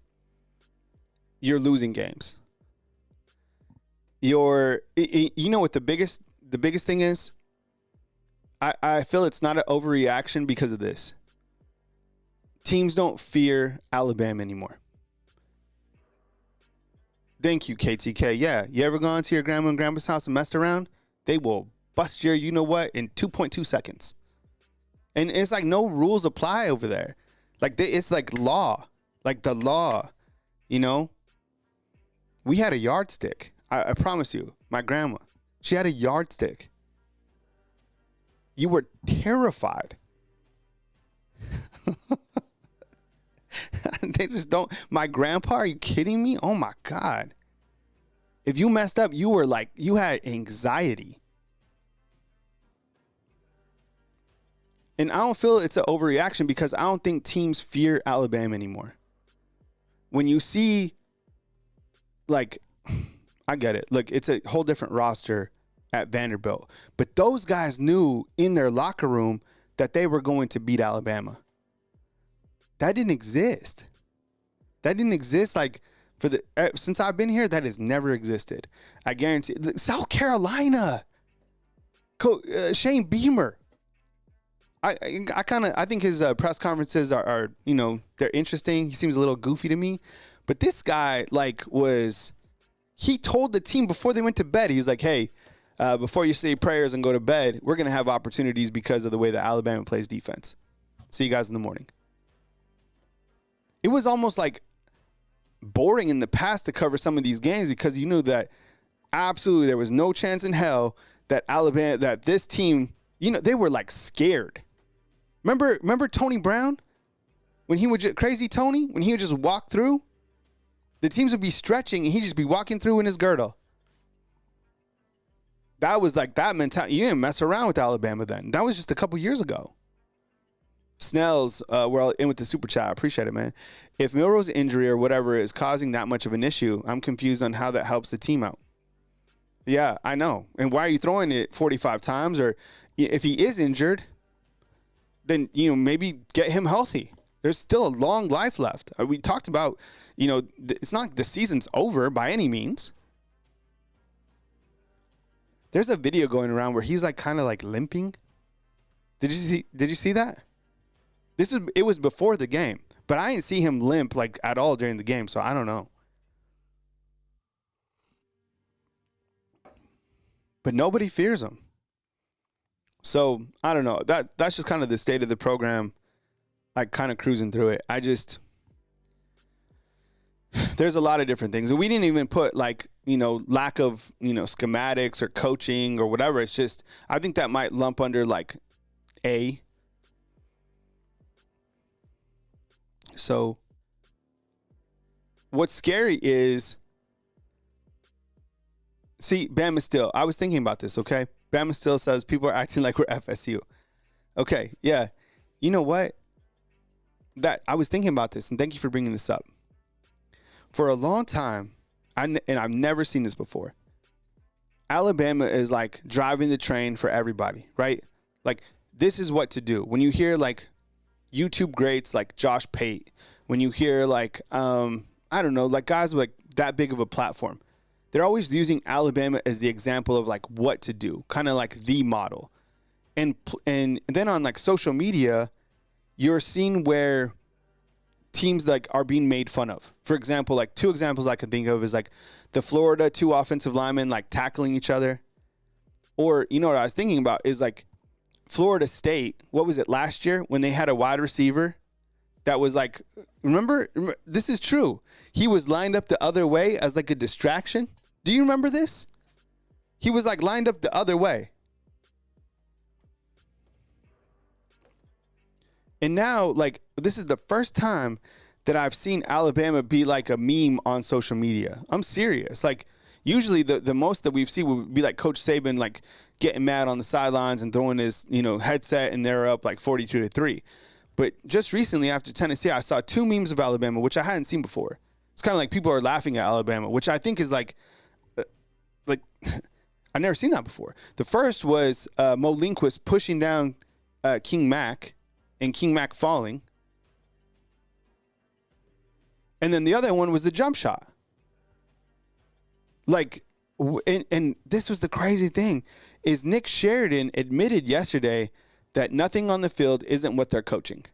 you're losing games. You know what the biggest thing is? I feel it's not an overreaction because of this. Teams don't fear Alabama anymore. Thank you, KTK. Yeah, you ever gone to your grandma and grandpa's house and messed around? They will bust your you-know-what in 2.2 seconds. And it's like no rules apply over there. Like, it's like law. Like the law, you know? We had a yardstick. I promise you, my grandma, she had a yardstick. You were terrified. They just don't. My grandpa, are you kidding me? Oh my God. If you messed up, you were like, you had anxiety. And I don't feel it's an overreaction because I don't think teams fear Alabama anymore. When you see, like, I get it. Look, it's a whole different roster at Vanderbilt. But those guys knew in their locker room that they were going to beat Alabama. That didn't exist. That didn't exist like since I've been here, that has never existed. I guarantee. South Carolina. Shane Beamer. I think his press conferences are they're interesting. He seems a little goofy to me, but this guy he told the team before they went to bed, he was like, hey, before you say prayers and go to bed, we're going to have opportunities because of the way that Alabama plays defense. See you guys in the morning. It was almost like boring in the past to cover some of these games because you knew that absolutely there was no chance in hell that that this team, they were like scared. Remember Tony Brown? When he would Crazy Tony, when he would just walk through, the teams would be stretching and he'd just be walking through in his girdle. That was like that mentality. You didn't mess around with Alabama then. That was just a couple years ago. Snell's, we're all in with the super chat. I appreciate it, man. If Milroe's injury or whatever is causing that much of an issue, I'm confused on how that helps the team out. Yeah, I know. And why are you throwing it 45 times? Or if he is injured, then, maybe get him healthy. There's still a long life left. We talked about, it's not the season's over by any means. There's a video going around where he's like kind of like limping. Did you see that? It was before the game, but I didn't see him limp like at all during the game, so I don't know. But nobody fears him. So, I don't know. That's just kind of the state of the program. Like kind of cruising through it. There's a lot of different things. And we didn't even put like, lack of, schematics or coaching or whatever. It's just, I think that might lump under like A. So what's scary is, see, Bama still, I was thinking about this, okay? Bama still says people are acting like we're FSU. Okay, yeah. You know what? I was thinking about this, and thank you for bringing this up. For a long time, and I've never seen this before, Alabama is like driving the train for everybody, right? Like, this is what to do. When you hear like YouTube greats like Josh Pate, when you hear like, I don't know, like guys with like that big of a platform, they're always using Alabama as the example of like what to do, kind of like the model. And then on like social media, you're seeing where teams like are being made fun of. For example, like two examples I can think of is like the Florida two offensive linemen like tackling each other. Or, what I was thinking about is like Florida State, what was it last year when they had a wide receiver that was like, remember, this is true. He was lined up the other way as like a distraction. Do you remember this? He was like lined up the other way. And now, like, this is the first time that I've seen Alabama be like a meme on social media. I'm serious. Like, usually the most that we've seen would be like Coach Saban, like, getting mad on the sidelines and throwing his, headset, and they're up like 42-3. But just recently after Tennessee, I saw two memes of Alabama, which I hadn't seen before. It's kind of like people are laughing at Alabama, which I think is like I've never seen that before. The first was Mo Lindquist pushing down King Mac and King Mac falling. And then the other one was the jump shot. Like, and this was the crazy thing, is Nick Sheridan admitted yesterday that nothing on the field isn't what they're coaching.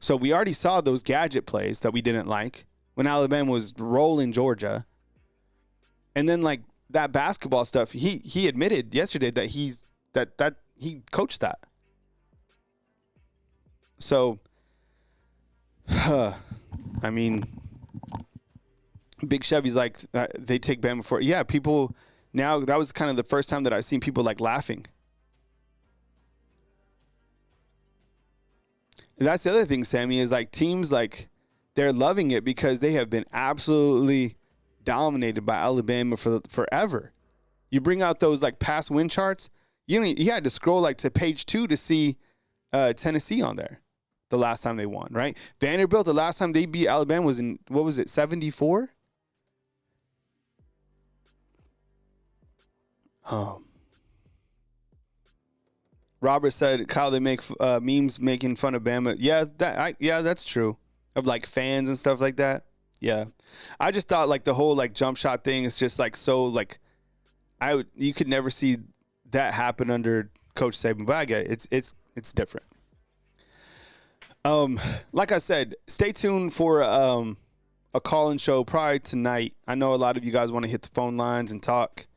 So we already saw those gadget plays that we didn't like when Alabama was rolling Georgia. And then like that basketball stuff, he admitted yesterday that he coached that. So, I mean, Big Chevy's like, they take Bama for it. Yeah, people now, that was kind of the first time that I've seen people like laughing. And that's the other thing, Sammy, is like teams like they're loving it because they have been absolutely dominated by Alabama for forever. You bring out those like past win charts, you had to scroll like to page 2 to see Tennessee on there the last time they won, right? Vanderbilt, the last time they beat Alabama was in, what was it, 74? Robert said, Kyle, they make memes making fun of Bama. Yeah, that's true. Of like fans and stuff like that. Yeah. I just thought like the whole like jump shot thing is just like so like you could never see that happen under Coach Saban, but I get it. It's different. Like I said, stay tuned for a call-in show probably tonight. I know a lot of you guys want to hit the phone lines and talk.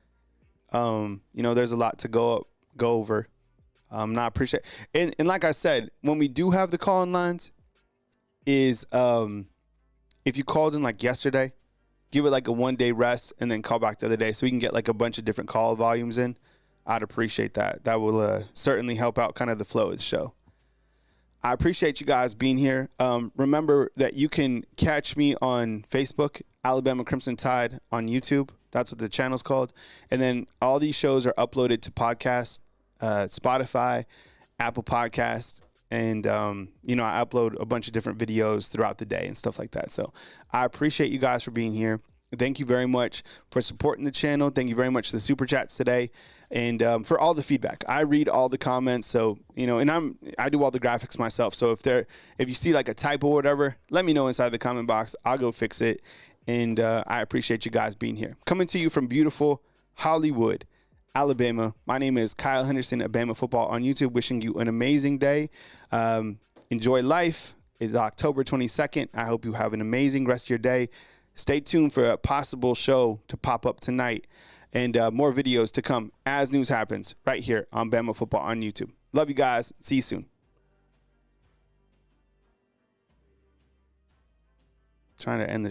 There's a lot to go over. I appreciate and like I said, when we do have the call-in lines, is if you called in like yesterday, give it like a 1-day rest and then call back the other day so we can get like a bunch of different call volumes in. I'd appreciate that. That will certainly help out kind of the flow of the show. I appreciate you guys being here. Remember that you can catch me on Facebook, Alabama Crimson Tide, on YouTube. That's what the channel's called. And then all these shows are uploaded to podcasts, Spotify, Apple Podcasts, and, I upload a bunch of different videos throughout the day and stuff like that. So I appreciate you guys for being here. Thank you very much for supporting the channel. Thank you very much for the super chats today, and for all the feedback. I read all the comments, so and I do all the graphics myself. So if you see like a typo or whatever, let me know inside the comment box. I'll go fix it, and I appreciate you guys being here. Coming to you from beautiful Hollywood, Alabama. My name is Kyle Henderson of Bama Football on YouTube. Wishing you an amazing day. Enjoy life. It's October 22nd. I hope you have an amazing rest of your day. Stay tuned for a possible show to pop up tonight and more videos to come as news happens right here on Bama Football on YouTube. Love you guys. See you soon. Trying to end the